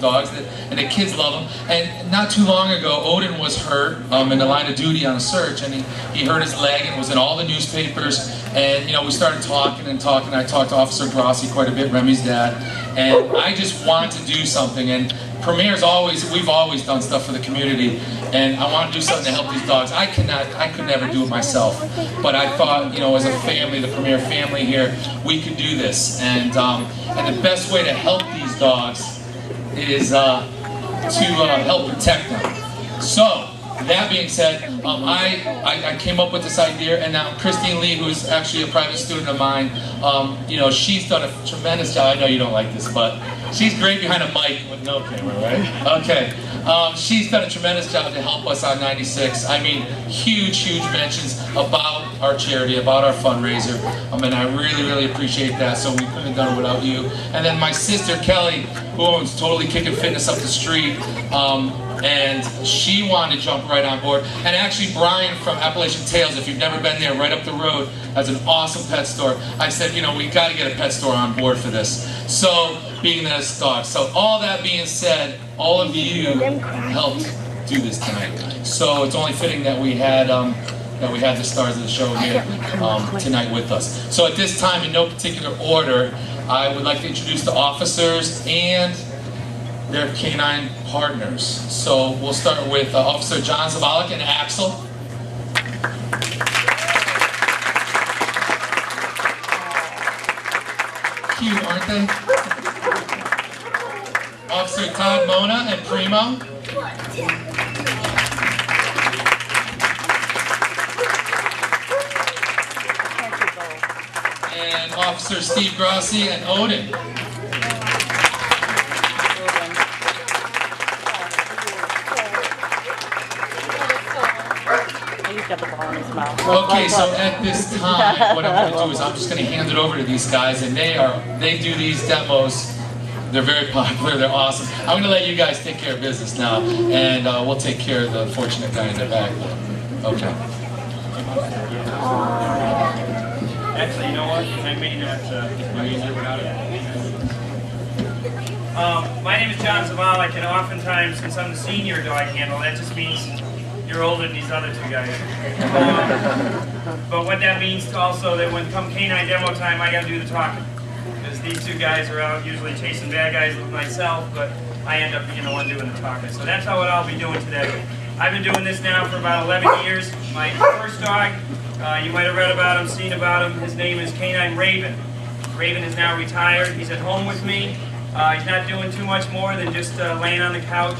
dogs, and the kids love them. And not too long ago, Odin was hurt in the line of duty on a search, and he hurt his leg and was in all the newspapers. And we started talking and talking. I talked to Officer Grossi quite a bit, Remy's dad, and I just wanted to do something. And Premier's we've always done stuff for the community, and I want to do something to help these dogs. I could never do it myself, but I thought, as a family, the Premier family here, we could do this. And the best way to help these dogs is to help protect them. So, that being said, I came up with this idea, and now Christine Lee, who is actually a private student of mine, she's done a tremendous job. I know you don't like this, but she's great behind a mic with no camera, right? Okay. She's done a tremendous job to help us on 96. I mean, huge mentions about our charity, about our fundraiser. And I really appreciate that, so we couldn't have done it without you. And then my sister, Kelly, who owns Totally Kickin' Fitness up the street, and she wanted to jump right on board. And actually, Brian from Appalachian Tales, if you've never been there, right up the road, has an awesome pet store. I said, we got to get a pet store on board for this. So, being that it's dogs. So, all that being said, all of you helped do this tonight. So, it's only fitting that we had the stars of the show here tonight with us. So, at this time, in no particular order, I would like to introduce the officers and their K-9 partners. So we'll start with Officer John Zavalek and Axel. Cute, aren't they? Officer Todd Mona and Primo. And Officer Steve Grossi and Odin. Okay, so at this time, what I'm going to do is I'm just going to hand it over to these guys, and they do these demos. They're very popular. They're awesome. I'm going to let you guys take care of business now, and we'll take care of the unfortunate guy in the back. Okay. Actually, you know what? I may not easier without it. My name is John Zavalek, and oftentimes, since I'm the senior dog handler, that just means you're older than these other two guys. But what that means also that when come K-9 demo time, I got to do the talking. Because these two guys are out usually chasing bad guys with myself, but I end up being the one doing the talking. So that's how I'll be doing today. I've been doing this now for about 11 years. My first dog, you might have read about him, seen about him. His name is K-9 Raven. Raven is now retired. He's at home with me. He's not doing too much more than just laying on the couch,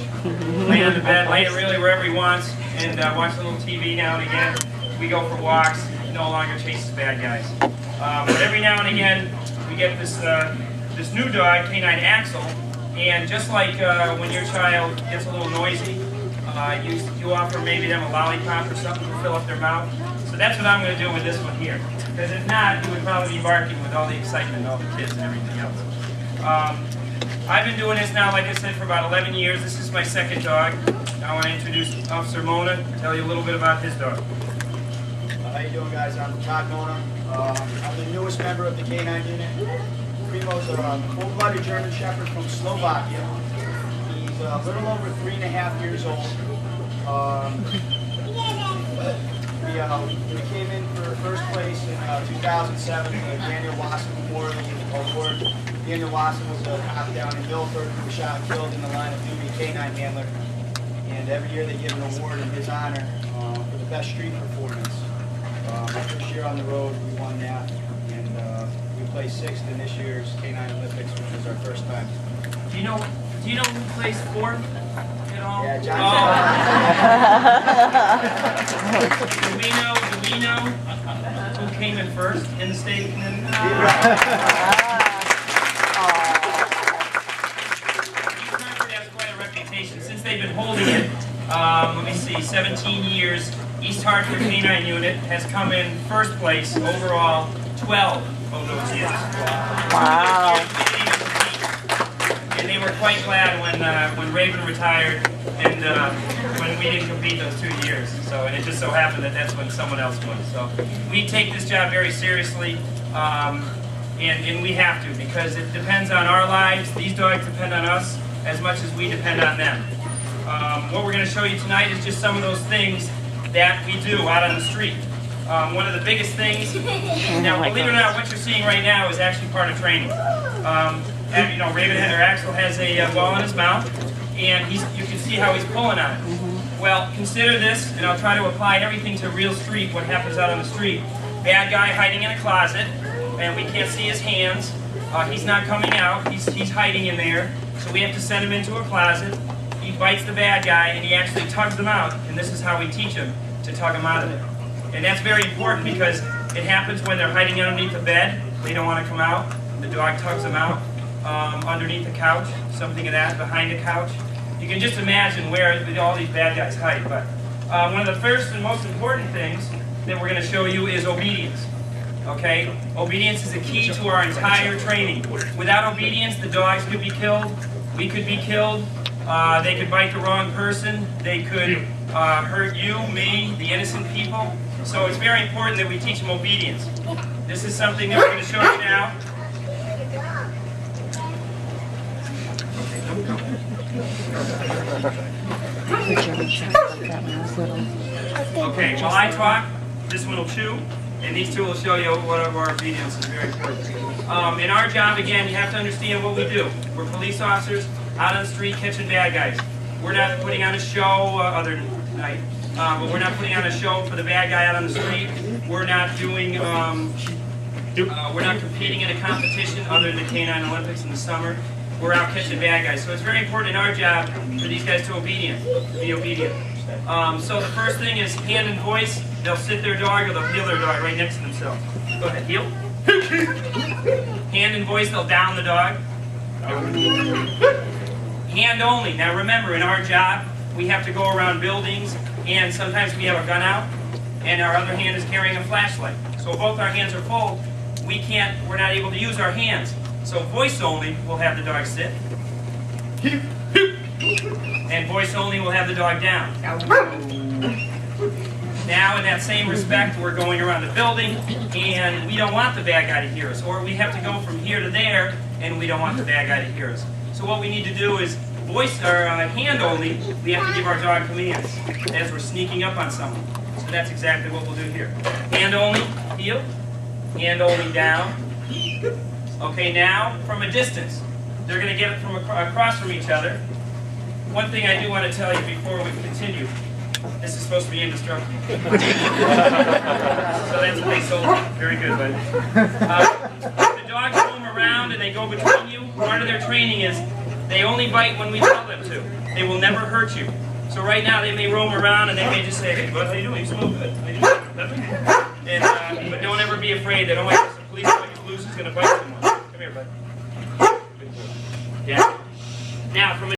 laying on the bed, laying really wherever he wants, and watch a little TV now and again. We go for walks. He no longer chases bad guys. But every now and again, we get this new dog, K-9 Axel, and just like when your child gets a little noisy, you offer maybe them a lollipop or something to fill up their mouth. So that's what I'm going to do with this one here. Because if not, he would probably be barking with all the excitement and all the kids and everything else. I've been doing this now, like I said, for about 11 years. This is my second dog. I want to introduce Officer Mona, tell you a little bit about his dog. How you doing, guys? I'm Todd Mona. I'm the newest member of the K-9 unit. Primo's a full-blooded German Shepherd from Slovakia. He's a little over 3.5 years old. We came in for first place in 2007, the Daniel Wasson Memorial Award. Daniel Wasson was a cop down in Milford who was shot and killed in the line of duty K-9 handler. And every year they give an award in his honor for the best street performance. My first year on the road, we won that, and we placed 6th in this year's K-9 Olympics, which was our first time. Do you know who placed 4th at all? Yeah, John. Do we know who came in first in the state? He's not has quite a reputation. Since they've been holding it, let me see, 17 years, East Hartford K-9 unit has come in first place overall 12 of those years. Wow. And they were quite glad when Raven retired and when we didn't compete those 2 years. So, and it just so happened that that's when someone else won. So we take this job very seriously, and we have to, because it depends on our lives. These dogs depend on us. as much as we depend on them. What we're going to show you tonight is just some of those things that we do out on the street. One of the biggest things, now believe it or not, what you're seeing right now is actually part of training. You know, Ravenhead or Axel has a ball in his mouth, and you can see how he's pulling on it. Well, consider this, and I'll try to apply everything to real street, what happens out on the street. Bad guy hiding in a closet, and we can't see his hands. He's not coming out, he's hiding in there, so we have to send him into a closet. He bites the bad guy, and he actually tugs them out, and this is how we teach him to tug them out of there. And that's very important because it happens when they're hiding underneath the bed. They don't want to come out. The dog tugs them out underneath the couch, something of that, behind the couch. You can just imagine where all these bad guys hide. But one of the first and most important things that we're going to show you is obedience. Okay? Obedience is a key to our entire training. Without obedience, the dogs could be killed. We could be killed. They could bite the wrong person. They could hurt you, me, the innocent people. So it's very important that we teach them obedience. This is something that we're going to show you now. Okay, while I talk, this one will chew, and these two will show you what our obedience is very important. In our job, again, you have to understand what we do. We're police officers out on the street catching bad guys. We're not putting on a show other than tonight. But we're not putting on a show for the bad guy out on the street. We're not doing, we're not competing in a competition other than the K-9 Olympics in the summer. We're out catching bad guys. So it's very important in our job for these guys to be obedient. So the first thing is hand and voice. They'll sit their dog or they'll heel their dog right next to themselves. Go ahead, heel. Hand and voice, they'll down the dog. Hand only. Now remember, in our job, we have to go around buildings, and sometimes we have a gun out, and our other hand is carrying a flashlight. So both our hands are full, we're not able to use our hands. So voice only will have the dog sit. And voice only will have the dog down. Now, in that same respect, we're going around the building, and we don't want the bad guy to hear us. Or we have to go from here to there, and we don't want the bad guy to hear us. So what we need to do is voice or hand only, we have to give our dog commands as we're sneaking up on someone. So that's exactly what we'll do here. Hand only, heel. Hand only, down. Okay, now from a distance. They're going to get it from across from each other. One thing I do want to tell you before we continue. This is supposed to be indestructible. So that's a big soldier. Very good, buddy. If the dogs roam around and they go between you, part of their training is they only bite when we tell them to. They will never hurt you. So right now they may roam around and they may just say, "Hey, bud, how you doing? You smell good. How you doing?" And, but don't ever be afraid that, "Oh my gosh, the police is loose, is going to bite someone." Come here, bud. Yeah. Now, from a